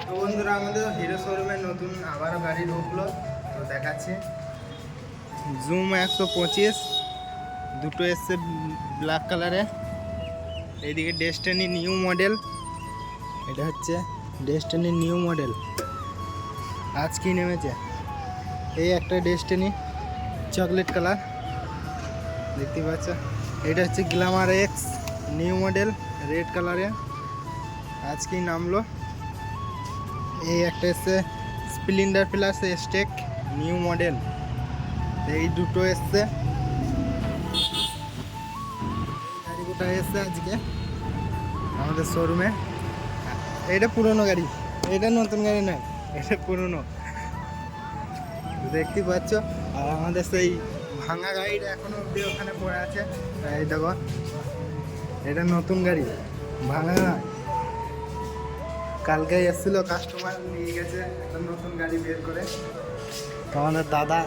তো বন্ধুরা আমাদের হিরো শোরুমে নতুন আবারও গাড়ি ঢুকলো, তো দেখাচ্ছে জুম 125 দুটো এসছে ব্ল্যাক কালারে। এইদিকে ডেস্টিনি নিউ মডেল, এটা হচ্ছে ডেস্টিনি নিউ মডেল, আজকেই নেমেছে। এই একটা ডেস্টিনি চকলেট কালার দেখতে পাচ্ছ। এটা হচ্ছে glamour X new model red কালারে, আজকেই নামলো। এই একটা এসছে স্প্লেন্ডার প্লাস স্টেক নিউ মডেল, এই দুটো এসছে। গাড়ি গোটা এসছে আজকে আমাদের শোরুমে। এটা পুরনো গাড়ি, এটা নতুন গাড়ি নয়, এটা পুরনো দেখতে পাচ্ছ। আর আমাদের সেই ভাঙা গাড়িটা এখনো অব্দি ওখানে পড়ে আছে। এই দেখো, এটা নতুন গাড়ি, ভাঙা নয়। কালকে এসেছিল কাস্টমার, নিয়ে গেছে একটা নতুন গাড়ি বের করে। তো আমাদের দাদা